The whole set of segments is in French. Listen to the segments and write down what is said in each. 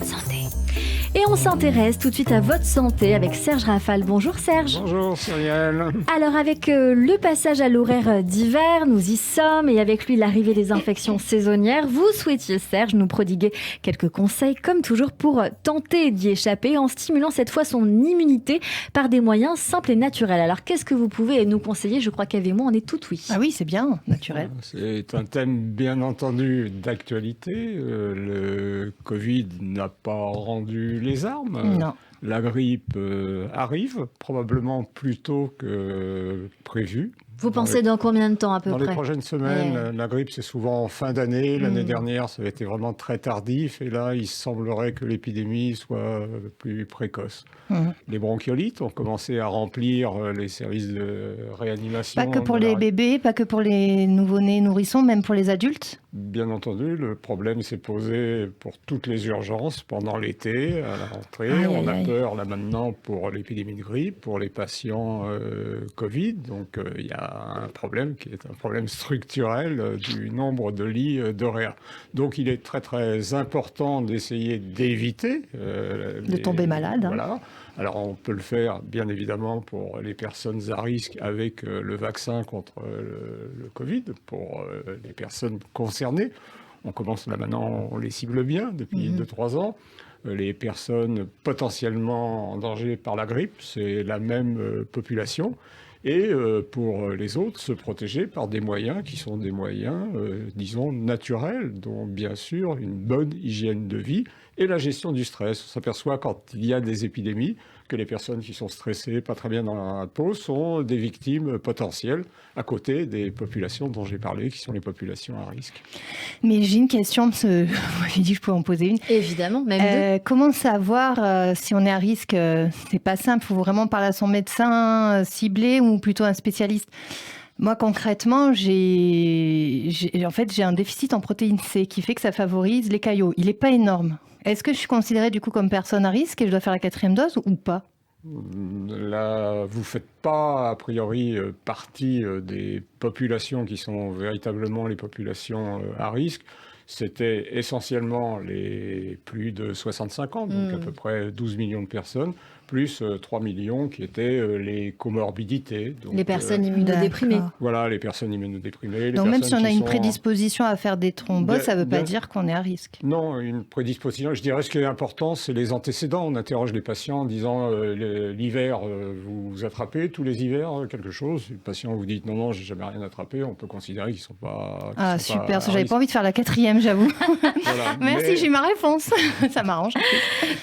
votre santé. Et on s'intéresse tout de suite à votre santé avec Serge Rafal. Bonjour Serge. Bonjour Cyrielle. Alors avec le passage à l'horaire d'hiver, nous y sommes et avec lui l'arrivée des infections saisonnières, vous souhaitiez Serge nous prodiguer quelques conseils comme toujours pour tenter d'y échapper en stimulant cette fois son immunité par des moyens simples et naturels. Alors qu'est-ce que vous pouvez nous conseiller? Je crois qu'avec moi on est tout oui. Ah oui, c'est bien, naturel. C'est un thème bien entendu d'actualité. Le Covid n'a pas rendu les armes. Non. La grippe arrive probablement plus tôt que prévu. Vous pensez dans combien de temps à peu près? Dans les prochaines semaines, la grippe c'est souvent en fin d'année. L'année dernière, ça a été vraiment très tardif. Et là, il semblerait que l'épidémie soit plus précoce. Les bronchiolites ont commencé à remplir les services de réanimation. Pas que pour les bébés, pas que pour les nouveau-nés nourrissons, même pour les adultes? Bien entendu, le problème s'est posé pour toutes les urgences pendant l'été, à la rentrée. On a peur là maintenant pour l'épidémie de grippe, pour les patients Covid. Donc il y a un problème qui est un problème structurel du nombre de lits de réa. Donc il est très très important d'essayer d'éviter de tomber malade. Voilà. Alors on peut le faire bien évidemment pour les personnes à risque avec le vaccin contre le Covid, pour les personnes concernées. On commence là maintenant, on les cible bien depuis 2-3 ans. Les personnes potentiellement en danger par la grippe, c'est la même population. Et pour les autres, se protéger par des moyens qui sont des moyens, disons, naturels, dont bien sûr une bonne hygiène de vie et la gestion du stress. On s'aperçoit quand il y a des épidémies que les personnes qui sont stressées, pas très bien dans la peau, sont des victimes potentielles à côté des populations dont j'ai parlé, qui sont les populations à risque. Mais j'ai une question, vous m'avez dit que je pouvais en poser une. Évidemment, même deux. Comment savoir si on est à risque? C'est pas simple, il faut vraiment parler à son médecin ciblé ou plutôt un spécialiste. Moi, concrètement, j'ai un déficit en protéine C qui fait que ça favorise les caillots. Il n'est pas énorme. Est-ce que je suis considérée du coup comme personne à risque et je dois faire la 4e dose ou pas? Là, vous ne faites pas, a priori, partie des populations qui sont véritablement les populations à risque. C'était essentiellement les plus de 65 ans, donc à peu près 12 millions de personnes, plus 3 millions qui étaient les comorbidités. Donc, les personnes immunodéprimées. Voilà, les personnes immunodéprimées. Donc même si on a une prédisposition à faire des thromboses, ça ne veut pas dire qu'on est à risque. Non, une prédisposition. Je dirais ce qui est important, c'est les antécédents. On interroge les patients en disant l'hiver, vous attrapez tous les hivers quelque chose. Le patient vous dit non, j'ai jamais rien attrapé. On peut considérer qu'ils ne sont pas. Ah super, j'avais pas envie de faire la 4e, j'avoue. Voilà, Merci, j'ai eu ma réponse. Ça m'arrange.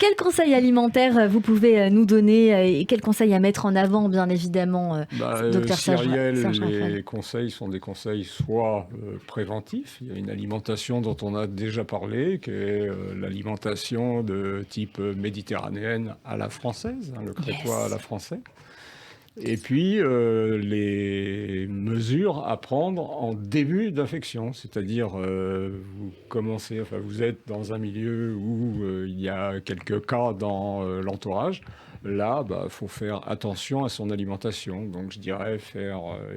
Quels conseils alimentaires vous pouvez nous donner et quels conseils à mettre en avant, bien évidemment, Dr Serge Rafal? Les conseils sont des conseils soit préventifs. Il y a une alimentation dont on a déjà parlé, qui est l'alimentation de type méditerranéenne à la française, le crétois à la française. Et puis, les mesures à prendre en début d'infection, c'est-à-dire vous êtes dans un milieu où il y a quelques cas dans l'entourage. Là, faut faire attention à son alimentation. Donc, je dirais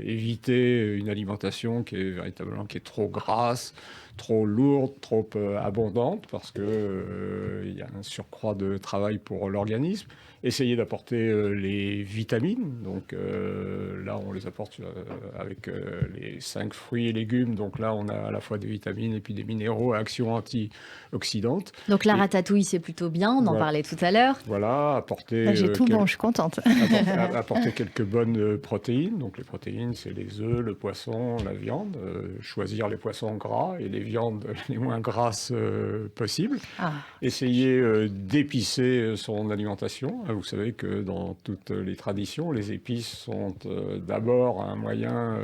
éviter une alimentation qui est trop grasse, trop lourde, trop abondante, parce que il y a un surcroît de travail pour l'organisme. Essayer d'apporter les vitamines. Donc là, on les apporte avec les 5 fruits et légumes. Donc là, on a à la fois des vitamines et puis des minéraux à action antioxydante. Donc la ratatouille, c'est plutôt bien. On en parlait tout à l'heure. Voilà, apporter... Là, j'ai tout bon, je suis contente. Apporter quelques bonnes protéines. Donc les protéines, c'est les œufs, le poisson, la viande. Choisir les poissons gras et les viandes les moins grasses possibles. Essayer d'épicer son alimentation. Vous savez que dans toutes les traditions, les épices sont d'abord un moyen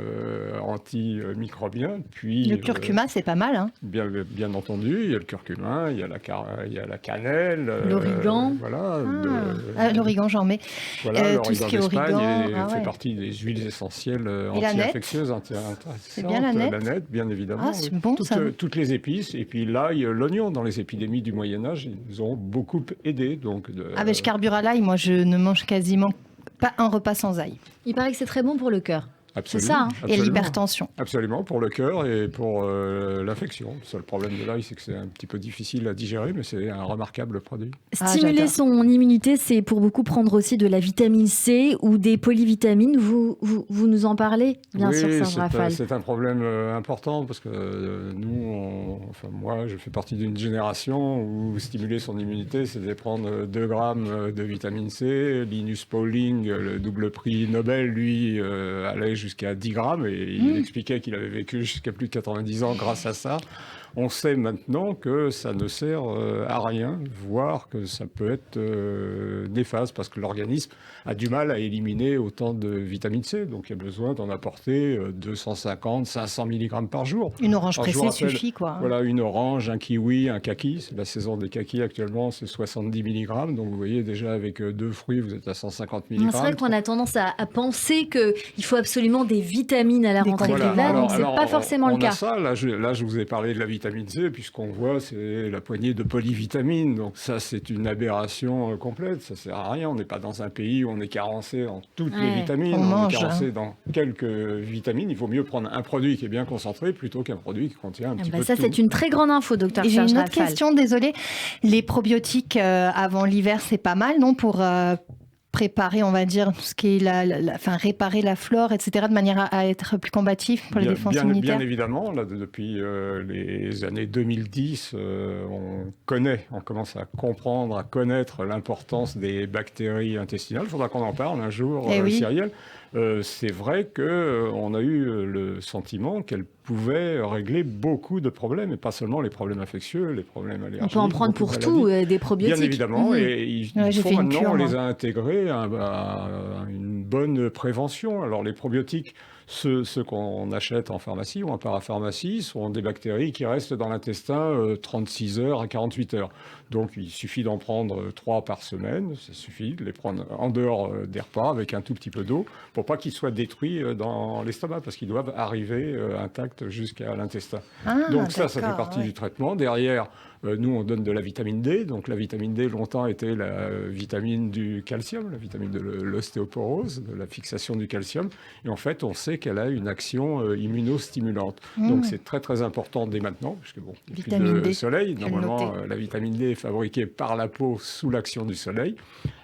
antimicrobien, puis... Le curcuma, c'est pas mal, hein. Bien entendu, il y a le curcuma, il y a la cannelle... L'origan. L'origan, j'en mets. Voilà, tout ce qui est origan. fait partie des huiles essentielles anti-infectieuses, c'est bien la nette, bien évidemment. C'est bon, toutes les épices, et puis l'ail, l'oignon, dans les épidémies du Moyen-Âge, ils nous ont beaucoup aidé. Je carbure à l'ail. Moi, je ne mange quasiment pas un repas sans ail. Il paraît que c'est très bon pour le cœur. Absolument, C'est ça, hein. Et absolument. l'hypertension. Absolument, pour le cœur et pour l'infection. Le seul problème de l'ail, c'est que c'est un petit peu difficile à digérer, mais c'est un remarquable produit. Stimuler j'adore. son immunité, c'est pour beaucoup prendre aussi de la vitamine C ou des polyvitamines. Vous nous en parlez, bien sûr, Serge Rafal. C'est un problème important parce que moi, je fais partie d'une génération où stimuler son immunité, c'était prendre 2 grammes de vitamine C. Linus Pauling, le double prix Nobel, lui, allait jusqu'à 10 grammes et il expliquait qu'il avait vécu jusqu'à plus de 90 ans grâce à ça. On sait maintenant que ça ne sert à rien, voire que ça peut être néfaste parce que l'organisme a du mal à éliminer autant de vitamine C. Donc il y a besoin d'en apporter 250, 500 mg par jour. Une orange Alors, je vous pressée rappelle, suffit, quoi. Voilà, une orange, un kiwi, un kaki. C'est la saison des kakis actuellement, c'est 70 mg. Donc vous voyez déjà avec 2 fruits, vous êtes à 150 mg. C'est vrai qu'on a tendance à penser qu'il faut absolument des vitamines à la rentrée de compléments. l'hiver, Voilà. donc c'est pas forcément le on a cas. ça, là, je vous ai parlé de la vitamine C, puisqu'on voit, c'est la poignée de polyvitamines. Donc ça, c'est une aberration complète. Ça sert à rien. On n'est pas dans un pays où on est carencé en toutes les vitamines. On mange, est carencé dans quelques vitamines. Il vaut mieux prendre un produit qui est bien concentré plutôt qu'un produit qui contient un petit peu de Ça, tout. c'est une très grande info, docteur Et j'ai Serge une autre Rafal. question, désolée. Les probiotiques avant l'hiver, c'est pas mal, non, pour préparer, on va dire, tout ce qui est réparer la flore, etc., de manière à être plus combatif pour les défenses immunitaires. Bien évidemment, là, depuis les années 2010, on commence à comprendre, à connaître l'importance des bactéries intestinales. Il faudra qu'on en parle un jour, oui. Cyrielle. C'est vrai qu'on a eu le sentiment qu'elle pouvait régler beaucoup de problèmes, et pas seulement les problèmes infectieux, les problèmes allergiques. On peut en prendre pour tout, des probiotiques. Bien évidemment, et il faut maintenant, on les a intégrés à une bonne prévention. Alors les probiotiques, ceux qu'on achète en pharmacie ou en parapharmacie, sont des bactéries qui restent dans l'intestin 36 heures à 48 heures. Donc il suffit d'en prendre 3 par semaine, ça suffit de les prendre en dehors des repas avec un tout petit peu d'eau pour pas qu'ils soient détruits dans l'estomac parce qu'ils doivent arriver intacts jusqu'à l'intestin. Donc ça fait partie du traitement. Derrière, nous on donne de la vitamine D. Donc la vitamine D longtemps était la vitamine du calcium, la vitamine de l'ostéoporose, de la fixation du calcium. Et en fait on sait qu'elle a une action immunostimulante. Donc c'est très très important dès maintenant, puisque bon, depuis le soleil, normalement la vitamine D est fabriquée par la peau sous l'action du soleil.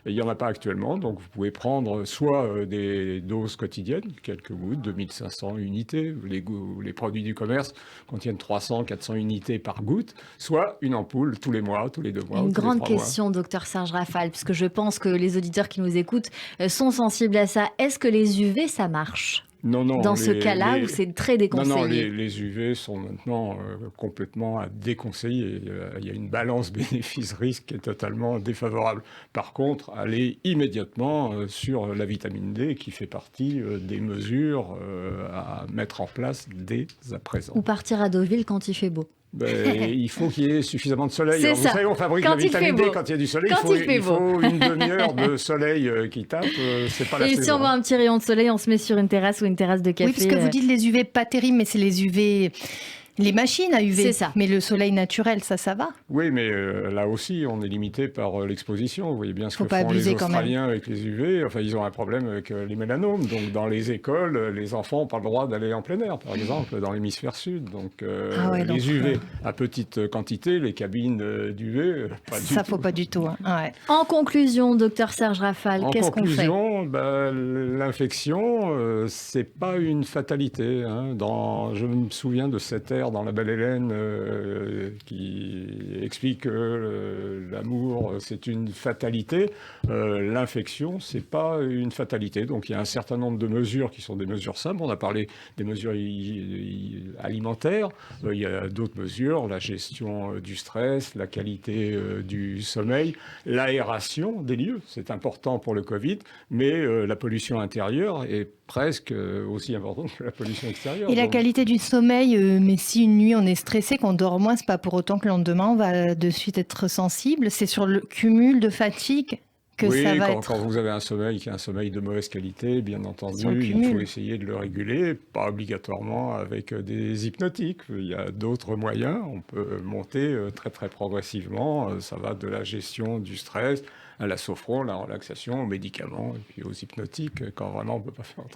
Et il n'y en a pas actuellement, donc vous pouvez prendre soit des doses quotidiennes, quelques gouttes, 2500 unités, les produits du commerce contiennent 300, 400 unités par goutte, soit une ampoule tous les mois, tous les 2 mois. Une grande question, docteur Serge Rafal, puisque je pense que les auditeurs qui nous écoutent sont sensibles à ça. Est-ce que les UV, ça marche ? Non, dans ce cas-là où c'est très déconseillé. Non, les UV sont maintenant complètement à déconseiller. Il y a une balance bénéfice-risque qui est totalement défavorable. Par contre, aller immédiatement sur la vitamine D qui fait partie des mesures à mettre en place dès à présent. Ou partir à Deauville quand il fait beau. Il faut qu'il y ait suffisamment de soleil. Alors, vous savez, on fabrique la vitamine D quand il y a du soleil. Il faut une demi-heure de soleil qui tape. C'est pas la saison. Et si on voit un petit rayon de soleil, on se met sur une terrasse ou une terrasse de café. Oui, parce que vous dites les UV pas terribles, mais c'est les UV... Les machines à UV, c'est ça. Mais le soleil naturel, ça va. Oui, mais là aussi, on est limité par l'exposition. Vous voyez bien ce que font les Australiens avec les UV. Enfin, ils ont un problème avec les mélanomes. Donc, dans les écoles, les enfants n'ont pas le droit d'aller en plein air, par exemple, dans l'hémisphère sud. Donc, les UV à petite quantité, les cabines d'UV, pas du tout. Ça, faut pas du tout. Hein. Ouais. En conclusion, docteur Serge Rafal, qu'est-ce qu'on fait ? En conclusion, l'infection, c'est pas une fatalité. Hein. Je me souviens de cette ère dans La Belle Hélène qui explique que l'amour c'est une fatalité. L'infection c'est pas une fatalité. Donc il y a un certain nombre de mesures qui sont des mesures simples. On a parlé des mesures alimentaires. Il y a d'autres mesures, la gestion du stress, la qualité du sommeil, l'aération des lieux. C'est important pour le Covid, mais la pollution intérieure est presque aussi importante que la pollution extérieure. Et la qualité du sommeil, mais si une nuit on est stressé, qu'on dort moins, c'est pas pour autant que le lendemain on va de suite être sensible. C'est sur le cumul de fatigue que ça va être... Quand vous avez un sommeil qui est un sommeil de mauvaise qualité, bien entendu, il faut essayer de le réguler, pas obligatoirement avec des hypnotiques. Il y a d'autres moyens, on peut monter très très progressivement. Ça va de la gestion du stress à la sophro, la relaxation, aux médicaments, et puis aux hypnotiques, quand vraiment on ne peut pas faire autrement.